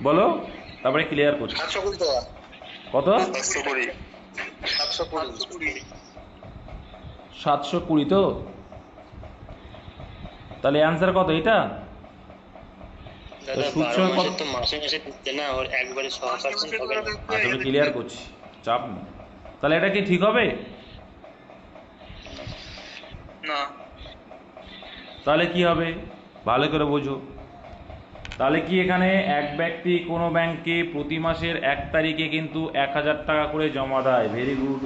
বলো, তারপরে ক্লিয়ার করছি। 720 টাকা। কত? 720। 720 তো? তাহলে অ্যান্সার কত এটা? দাদা সুদ 12 সমেত মাসে কত? তো মাসে মাসে দিচ্ছে না, ওর একবারে 6% হবে না। আচ্ছা, আমি ক্লিয়ার করছি, চাপ নেই। তাহলে এটা কি ঠিক হবে? না। তাহলে কি হবে ভালো করে বোঝো। তাহলে কি এখানে এক ব্যক্তি কোনো ব্যাংকে প্রতি মাসের 1 তারিখে কিন্তু 1000 টাকা করে জমা দেয়, ভেরি গুড।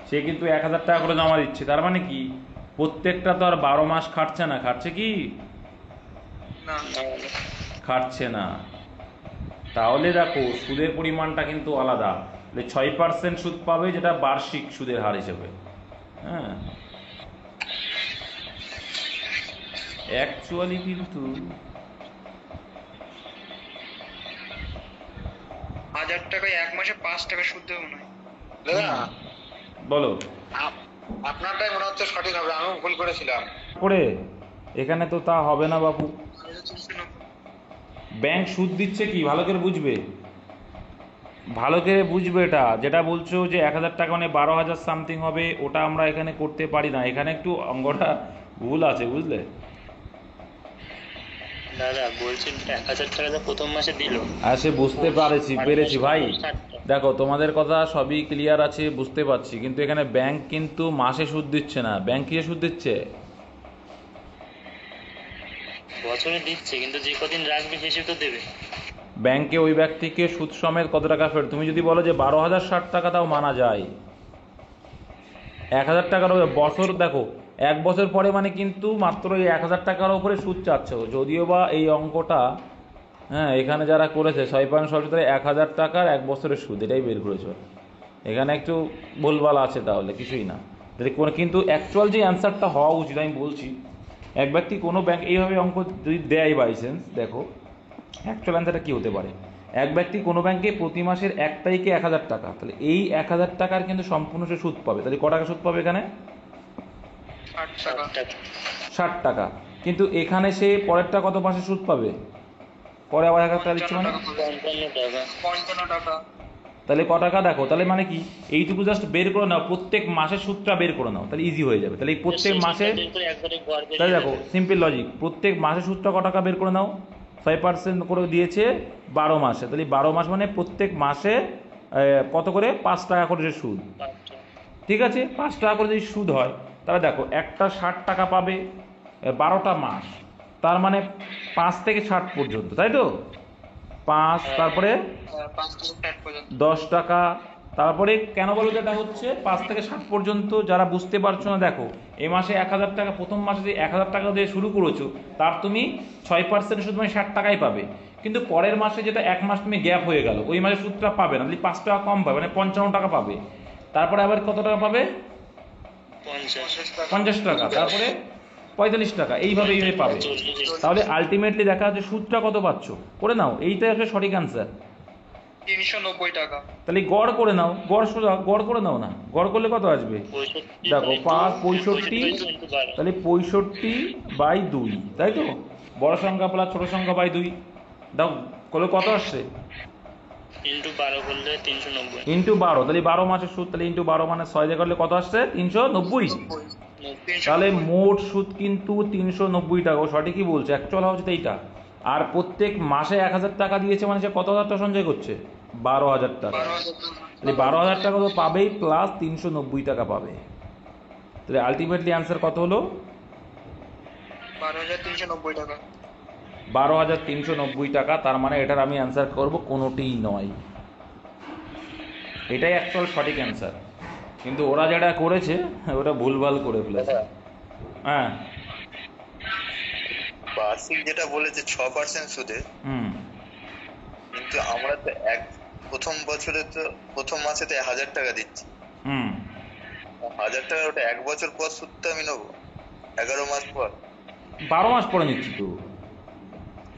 সে কিন্তু 1000 টাকা করে জমা দিচ্ছে, তার মানে কি প্রত্যেকটা তো আর 12 মাস খাটছে না, খাটছে কি? না। খাটছে না। তাহলে দেখো, সুদের পরিমাণটা কিন্তু আলাদা, 6% সুদ পাবে, যেটা বার্ষিক সুদের হার হিসেবে। হ্যাঁ, অ্যাকচুয়ালি কিন্তু 1000 1000 টাকায় এক মাসে 5 টাকা সুদ দেবো না। দাদা বলো আপনারটাই মনে হচ্ছে সঠিক হবে, আমিও ভুল করেছিলাম। করে এখানে তো তা হবে না বাপু। ব্যাংক সুদ দিচ্ছে কি ভালো করে বুঝবে, ভালো করে বুঝবে। এটা যেটা বলছো যে 1000 টাকা মানে 12,000 সামথিং হবে, ওটা আমরা এখানে করতে পারি না। এখানে একটু অঙ্কটা ভুল আছে, বুঝলে? দাদা বলছি 1000 টাকা তো প্রথম মাসে দিল। সে বুঝতে পেরেছি ভাই। দেখো তোমাদের কথা সবই ক্লিয়ার আছে, বুঝতে পারছি, কিন্তু এখানে ব্যাংক কিন্তু মাসে সুদ দিচ্ছে না। ব্যাংক কি সুদ দিচ্ছে? বছরে দিচ্ছে, কিন্তু যে কদিন রাখবে হিসেবে তো দেবে। ব্যাংকে ওই ব্যক্তিকে সুদ সমেত কত টাকা ফেরত, তুমি যদি বলো যে 12,060 টাকা, তাও মানা যায়। 1000 টাকার বছর, দেখো 1 বছর পরে মানে কিন্তু মাত্র এই 1000 টাকার উপরে সুদ চাচ্ছ। যদিও বা এই অঙ্কটা, হ্যাঁ, এখানে যারা করেছে 6.7 1000 টাকার 1 বছরের সুদ, এটাই বের করেছো। এখানে একটু ভুলভাল আছে, তাহলে কিছুই না। কিন্তু অ্যাকচুয়াল যে অ্যান্সারটা হওয়া উচিত, আমি বলছি, এক ব্যক্তি কোনো ব্যাংক এইভাবে অঙ্ক যদি দেয় বাই চান্স, দেখো অ্যাকচুয়াল অ্যান্সারটা কী হতে পারে। এক ব্যক্তি কোনো ব্যাংকে প্রতি মাসের 1 তারিখে 1000 টাকা, তাহলে এই 1000 টাকার কিন্তু সম্পূর্ণ সে সুদ পাবে। তাহলে ক টাকা সুদ পাবে এখানে? 60 টাকা। কিন্তু এখানে সে পরেরটা কত মাসে সুদ পাবে? পরে আবার 1000 টাকা দিচ্ছে মানে 55 টাকা। তাহলে ক টাকা? দেখো তাহলে মানে কি, এইটুকু জাস্ট বের করে নাও, প্রত্যেক মাসের সুদটা বের করে নাও, তাহলে ইজি হয়ে যাবে। তাহলে এই প্রত্যেক মাসে, তাহলে দেখো সিম্পল লজিক, প্রত্যেক মাসের সুদটা ক টাকা বের করে নাও। 5% করে দিয়েছে 12 মাসে, তাহলে 12 মাস মানে প্রত্যেক মাসে কত করে? 5 টাকা করে যে সুদ। ঠিক আছে, 5 টাকা করে যদি সুদ হয়, তাহলে দেখো একটা 60 টাকা পাবে 12টা মাস, তার মানে 5 থেকে 60 পর্যন্ত, তাই তো? 5, তারপরে 10 টাকা, তারপরে কেন বলো যেটা হচ্ছে 5 থেকে 60 পর্যন্ত। যারা বুঝতে পারছো না, দেখো এই মাসে 1000 টাকা, প্রথম মাসে যে 1000 টাকা দিয়ে শুরু করেছো, তার তুমি 6% সুদ মানে 60 টাকাই পাবে। কিন্তু পরের মাসে যেটা 1 মাস তুমি গ্যাপ হয়ে গেল, ওই মাসে সুদটা পাবে না, তাহলে 5 টাকা কম পাবে, মানে 55 টাকা পাবে। তারপরে আবার কত টাকা পাবে? 50 টাকা, তারপরে 45 টাকা, এইভাবে পাবে। তাহলে আলটিমেটলি দেখা যাচ্ছে সুদটা কত পাচ্ছ, করে নাও, এইটাই আসলে সঠিক অ্যান্সার। 390 টাকা। তাহলে গড় করে নাও, গড় করে নাও না, গড় করলে কত আসবে? দেখো 65, তাহলে 65/2, তাই তো? বড় সংখ্যা প্লাস ছোট সংখ্যা বাই 2 দাও, করলে কত আসছে? ইন্টু 12 করলে 390। ইন্টু 12, তাহলে 12 মাসের সুদ, তাহলে ইন্টু 12 মানে 6 দিয়ে করলে কত আসছে? 390। তাহলে মোট সুদ কিন্তু 390 টাকা। ও সঠিকই বলছে, অ্যাকচুয়াল হচ্ছে এইটা। আর প্রত্যেক মাসে 1000 টাকা দিয়েছে মানে সে কত হাজার টাকা সঞ্চয় করছে? 12,000 টাকা। তাহলে 12,000 টাকা তো পাবেই, প্লাস 390 টাকা পাবে। তাহলে আলটিমেটলি অ্যান্সার কত হলো? 12,390 টাকা। 12,390 টাকা। তার মানে এটার আমি অ্যান্সার করব কোনোটিই নয়, এটাই অ্যাকচুয়াল সঠিক অ্যান্সার। কিন্তু ওরা যেটা করেছে ওটা ভুলভাল করে ফেলেছে। হ্যাঁ, বার্ষিক যেটা বলেছে 6% সুদে, কিন্তু আমরা তো প্রথম বছরে তো প্রথম মাসে তো 1000 টাকা দিচ্ছি। 1000 টাকা, ওটা 1 বছর পর সুদটা আমি নেবো 11 মাস পর। 12 মাস পরে নিচ্ছি তো।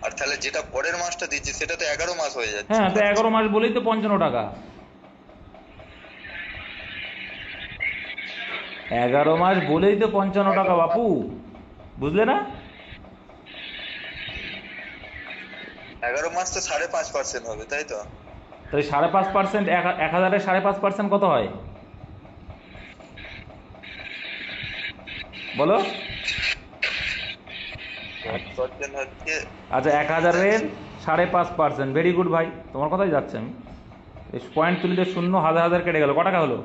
আর তাহলে যেটা পরের মাসটা দিচ্ছি সেটা তো 11 মাস হয়ে যাচ্ছে। হ্যাঁ, তো 11 মাস বলেই তো 55 টাকা। 11 মাস বলেই তো 55 টাকা বাপু, বুঝলে না? 11 মাস তো 5.5% হবে, তাই তো? তাহলে 5.5%, 1000-এর 5.5% কত হয় বলো? আচ্ছা, 1000-এর 5.5%, ভেরি গুড ভাই, তোমার কথাই যাচ্ছে। আমি পয়েন্ট তুলিতে শূন্য, হাজার হাজার কেটে গেল, ক টাকা হলো?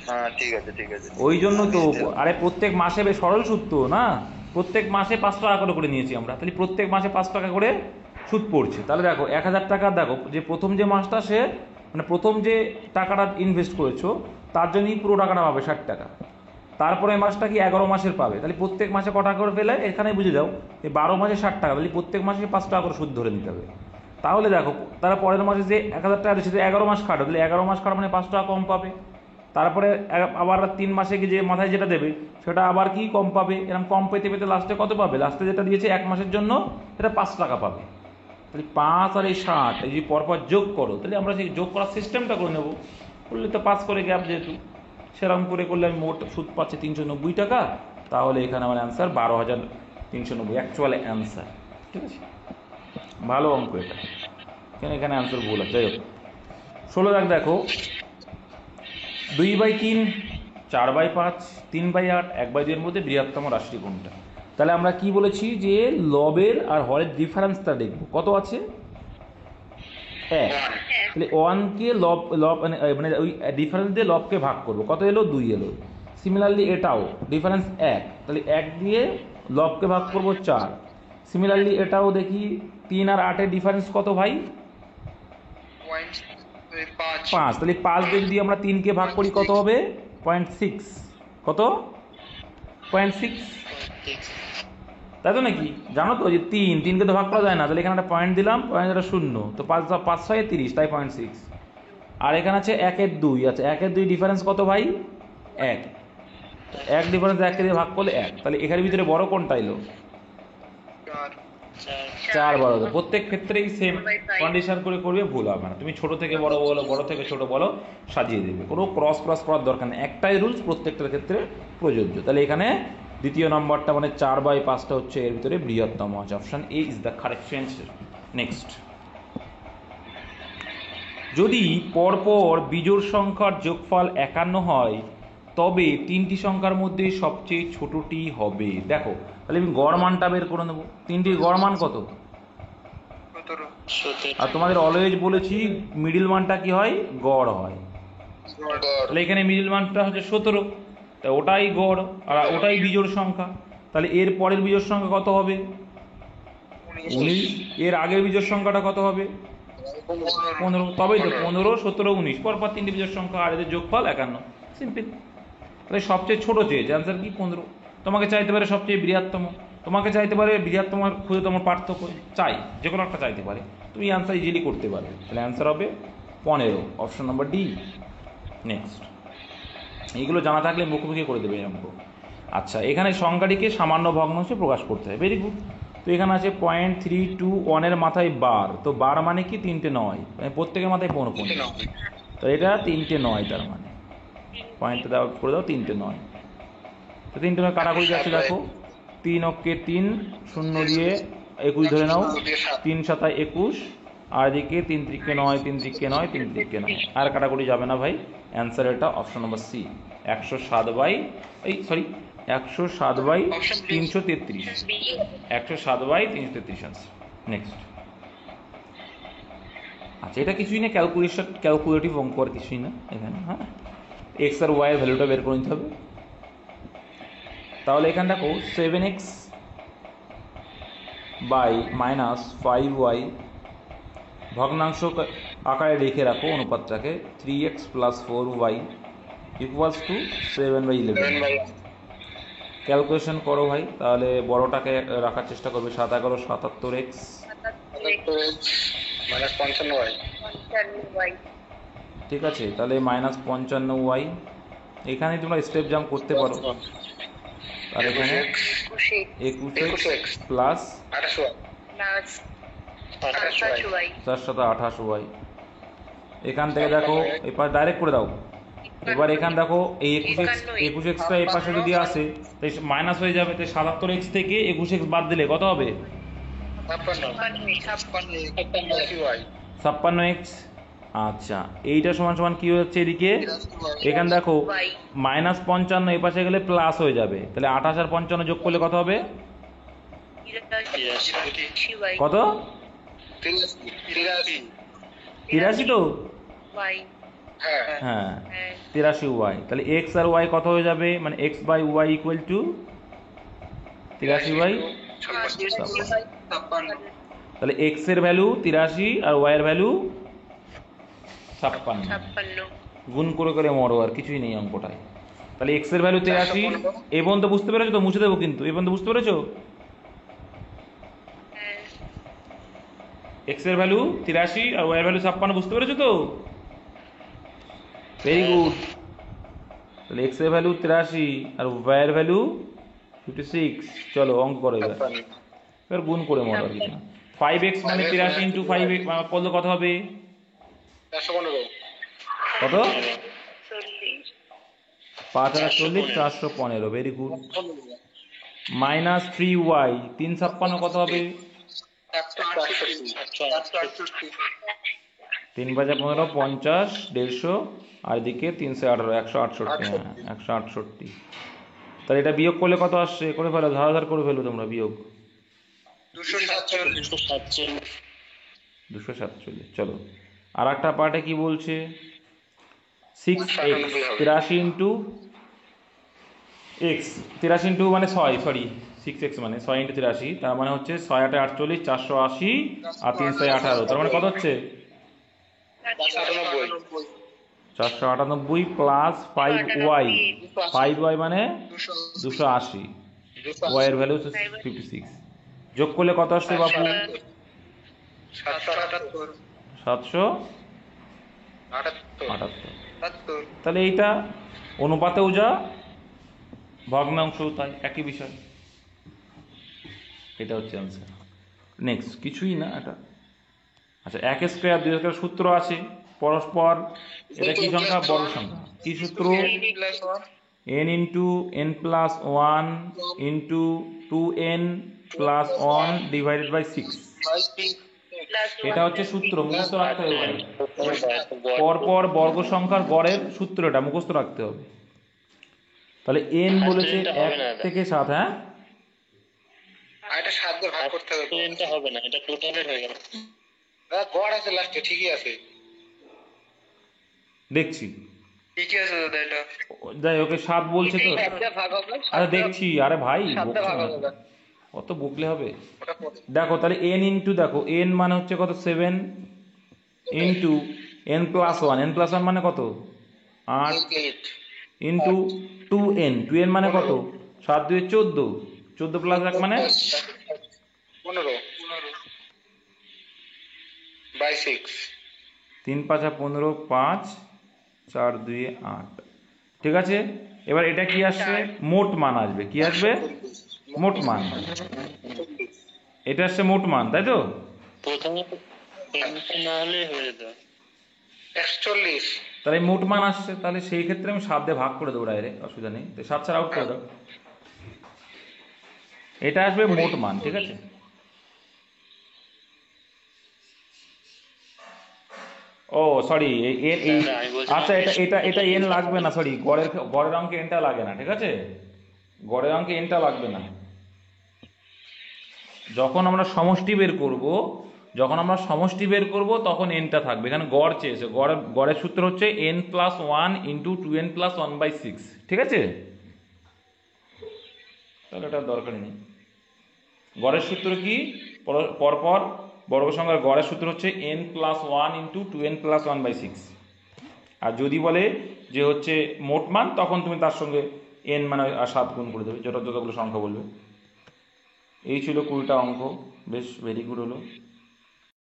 হ্যাঁ, ঠিক আছে ঠিক আছে। ওই জন্য তো, আরে প্রত্যেক মাসে বেশ সরল সুদ তো না, প্রত্যেক মাসে 5 টাকা করে নিয়েছি আমরা, তাহলে প্রত্যেক মাসে 5 টাকা করে সুদ পড়ছে। তাহলে দেখো 1000 টাকা, দেখো যে প্রথম যে মাসটা সে মানে প্রথম যে টাকাটা ইনভেস্ট করেছো তার জন্যই পুরো টাকাটা পাবে 60 টাকা। তারপরে মাসটা কি 11 মাসের পাবে, তাহলে প্রত্যেক মাসে ক টাকা করে পেলে এখানে বুঝে যাও, এই 12 মাসে 60 টাকা, তাহলে প্রত্যেক মাসে 5 টাকা করে সুদ ধরে নিতে হবে। তাহলে দেখো তারা পরের মাসে যে 1000 টাকা দিচ্ছে, 11 মাস খাটো, তাহলে 11 মাস খাটো মানে 5 টাকা কম পাবে। তারপরে আবার 3 মাসে কি যে মাথায় যেটা দেবে সেটা আবার কি কম পাবে, এরকম কম পেতে পেতে লাস্টে কত পাবে? লাস্টে যেটা দিয়েছে 1 মাসের জন্য সেটা 5 টাকা পাবে। তো তাহলে 5 আর এই 60 এই যে পরপর যোগ করো, তাহলে আমরা সেই যোগ করার সিস্টেমটা করে নেবো। করলে তো 5 করে গ্যাপ, যেহেতু সেরকম করে করলে আমি মোট সুদ পাচ্ছি 390 টাকা, তাহলে এখানে আমার অ্যান্সার 12,390 অ্যাকচুয়াল অ্যান্সার। ঠিক আছে, ভালো অঙ্ক এটা, এখানে অ্যান্সার ভুল আছে। যাই হোক, 16 দাগ দেখো, 2/3, 4/5, 3/8, 1/2 এর মধ্যে বৃহত্তম রাশি কোনটা? তাহলে আমরা কি বলেছি যে লবের আর হরের ডিফারেন্সটা দেখব। কত আছে? 1। তাহলে 1কে লব লব মানে ওই ডিফারেন্স দিয়ে লবকে ভাগ করবো, কত এলো? 2 এলো। সিমিলারলি এটাও ডিফারেন্স 1, তাহলে 1 দিয়ে লবকে ভাগ করবো 4। সিমিলারলি এটাও দেখি 3 আর 8 এর ডিফারেন্স কত ভাই? 5। তাহলে 5 দিয়ে যদি আমরা 3কে ভাগ করি কত হবে? 0.6। কত? 0.6, তাই তো নাকি? জানো তো যে 3কে তো ভাগ করা যায় না, তাহলে এখানে একটা পয়েন্ট দিলাম, পয়েন্টটা 0, তো 5 6 30, তাই 0.6। আর এখানে আছে 1 এর 2, আচ্ছা 1 এর 2 ডিফারেন্স কত ভাই? 1। 1 ডিফারেন্স 1কে দিয়ে ভাগ করলে 1, তাহলে এখানের ভিতরে বড় কোনটা এলো? 4 বড়। প্রত্যেক ক্ষেত্রেই সেম কন্ডিশন করে করবে, ভুল হবে না। তুমি ছোট থেকে বড় বলো, বড় থেকে ছোট বলো, সাজিয়ে দেবে, কোনো ক্রস করার দরকার নেই, একটাই রুলস প্রত্যেকটার ক্ষেত্রে প্রযোজ্য। তাহলে এখানে দ্বিতীয় নম্বরটা মানে 4/5টা হচ্ছে এর ভিতরে বৃহত্তম আছে, option A is the correct answer. Next, যদি পরপর বিজোড় সংখ্যার যোগফল 51 হয়, তবে 3টি সংখ্যার মধ্যে সবচেয়ে ছোটটি হবে। দেখো, তাহলে আমি গড় মানটা বের করে নেবো। 3টির গড় মান কত? আর তোমাদের অলওয়েজ বলেছি মিডিল মানটা কি হয়? গড় হয়। তাহলে এখানে মিডিল মানটা হচ্ছে 17, তা ওটাই গড় আর ওটাই বিজোড় সংখ্যা। তাহলে এর পরের বিজোড় সংখ্যা কত হবে? 19। এর আগের বিজোড় সংখ্যাটা কত হবে? 15। তবেই তো 15, 17, 19 পরপর 3টি বিজোড় সংখ্যা, আর এদের যোগফল 51। সিম্পল। তাহলে সবচেয়ে ছোট চেয়েছে, অ্যান্সার কি? 15। তোমাকে চাইতে পারে সবচেয়ে বৃহত্তম, তোমাকে চাইতে পারে বৃহত্তম আর ক্ষুদ্রতম পার্থক্য, চাই যে কোনো একটা চাইতে পারে, তুমি অ্যান্সার ইজিলি করতে পারবে। তাহলে অ্যান্সার হবে 15, অপশন নম্বর ডি। নেক্সট, এইগুলো জানা থাকলে মুখোমুখি করে দেবে অঙ্ক। আচ্ছা, এখানে সংখ্যাটিকে সামান্য ভগ্নাংশে প্রকাশ করতে হয়, ভেরি গুড। তো এখানে আছে 0.321 এর মাথায় বার, তো বার মানে কি? 3টে 9, মানে প্রত্যেকের মাথায় 15, তো এটা 3টে 9, তার মানে পয়েন্টটা দাও করে দাও 3টে 9। তো 3টে 9 কাটাকুটি যাচ্ছে, দেখো 3 অক্ষে 3, 0 দিয়ে 21 ধরে নাও, 3 7 21, আর এদিকে 3 3 9, 3 3 9, 3 3 9, আর কাটাকুটি যাবে না ভাই। অ্যান্সার এটা option number C, 107/333। 107/333 answer. Next, আচ্ছা এটা কিছুই না, ক্যালকুলেটিভ অঙ্ক আর কিছুই না এখানে। হ্যাঁ, এক্স আর ওয়াই এর ভ্যালুটা বের করে নিতে হবে। তাহলে এখানে দেখো 7x বাই -5y ভগ্নাংশ আকারে লিখে রাখো অনুপাতটাকে, 3x + 4y equals to 7/11। Calculation করো ভাই, তাহলে বড়টাকে রাখার চেষ্টা করবে। 7 11 77x -55y। ঠিক আছে, তাহলে -55y। এখানে তোমরা স্টেপ জাম্প করতে পারো, আর এখানে 21x প্লাস 28y। এখান থেকে দেখো এবার ডাইরেক্ট করে দাও। এবার এখান দেখো এই 21xটা এই পাশে যদি আসে তাই মাইনাস হয়ে যাবে, তাই 77x থেকে 21x বাদ দিলে কত হবে? 56x। আচ্ছা, এইটা সমান সমান কি হচ্ছে এদিকে? এখানে দেখো -55 এই পাশে গেলে প্লাস হয়ে যাবে, তাহলে 28 আর 55 যোগ করলে কত হবে? কত? 83 তো? হ্যাঁ 83y। তাহলে x আর y কত হয়ে যাবে? মানে x/y ইকুয়াল টু 83/56। তাহলে x এর ভ্যালু 83 আর y এর ভ্যালু 56। গুণ করে করে মরো, আর কিছুই নেই অঙ্কটায়। তাহলে x এর ভ্যালু 83, এ পর্যন্ত বুঝতে পেরেছো তো? মুছে দেবো কিন্তু, এ পর্যন্ত বুঝতে পেরেছো? x এর ভ্যালু 83 আর y এর ভ্যালু 56, বুঝতে পেরেছো তো? Very good. তাহলে x এর ভ্যালু 83 আর y এর ভ্যালু 56। চলো অঙ্ক করো এবার গুণ করে মরো আর কিছু না। 5x মানে 83 ইন্টু 5x করলে কত হবে? 415। কত? 5 আর 40 415। Very good. মাইনাস 3y 356 কত হবে? 3 বাজা 15 50 150 আর এদিকে 318 168। হ্যাঁ 168। তাহলে এটা বিয়োগ করলে কত আসছে? করে ফেলো, ধার করে ফেলো তোমরা বিয়োগ। 247। চলো আর একটা পার্টে কি বলছে? 6x 83 ইন্টু x 83 ইন্টু মানে 6 সরি 6x মানে 6 ইন্টু 83 তার মানে হচ্ছে 6 8 48 480 আর 318 তার মানে কত হচ্ছে? 498 প্লাস 5y 5y মানে 280 y এর ভ্যালু হচ্ছে 56 যোগ করলে কত আসছে বাপু? 778। তাহলে এইটা অনুপাতেও যা ভগ্নাংশও তাই, একই বিষয়। এটা হচ্ছে আনসার। নেক্সট কিছুই না এটা। আচ্ছা 1 স্কয়ার 2 স্কয়ার সূত্র আছে পরস্পর, এটা কি সংখ্যা? বড় সংখ্যা। কি সূত্র? n into n plus 1 into 2n plus 1 divided by 6। এটা হচ্ছে সূত্র, মুখস্থ রাখতে হবে ভাই। পরপর বর্গ সংখ্যার গড়ের সূত্র, এটা মুখস্থ রাখতে হবে। তাহলে n বলেছে 1 থেকে 7। হ্যাঁ এটা 7 দিয়ে ভাগ করতে হবে। এটা হবে না, এটা টোটালের হয়ে গেল। গড় আছে লাস্টে, ঠিকই আছে। দেখছি ঠিকই আছে দাদা এটা। যাই ওকে 7 বলছে তো। আরে দেখছি, আরে ভাই কত বকলে হবে? দেখো তাহলে n ইন্টু, দেখো n মানে হচ্ছে কত? 7 into n plus 1, n plus 1 মানে কত? 8 ইন্টু 2n, 2n মানে কত? 7 2 14, 14 প্লাস 1 মানে 15 বাই 6। 3 5 15 5 4 2 8। ঠিক আছে, এবার এটা কি আসছে? মোট মান আসবে। কি আসবে? মোট মান। এটা আসছে মোট মান, তাই তো? প্রথমে না হলে হয়ে যেত 140। তাহলে মোট মান আসছে, তাহলে সেই ক্ষেত্রে আমি 7 দিয়ে ভাগ করে দেবো ডাইরেক্ট, অসুবিধা নেই। তো 7 ছাড়া আউট করে দাও। এটা আসবে মোট মান, ঠিক আছে? ও সরি, আচ্ছা এটা এন লাগবে না, সরি গড়ের অঙ্কে এনটা লাগে না, ঠিক আছে? গড়ের অঙ্কে এনটা লাগবে না। যখন আমরা সমষ্টি বের করব তখন এনটা থাকবে। এখানে গড় চেয়েছে, গড়ের সূত্র হচ্ছে n plus 1 into 2n plus 1/6, ঠিক আছে? তাহলে এটা দরকারই নেই। গড়ের সূত্র কি? পরপর বর্গ সংখ্যার গড়ের সূত্র হচ্ছে n plus 1 into 2n plus 1/6। আর যদি বলে যে হচ্ছে মোট মান, তখন তুমি তার সঙ্গে n মানে 7 গুণ করে দেবে, যতগুলো সংখ্যা বলবে। এই ছিল 20টা অঙ্ক। বেশ ভেরি গুড হলো।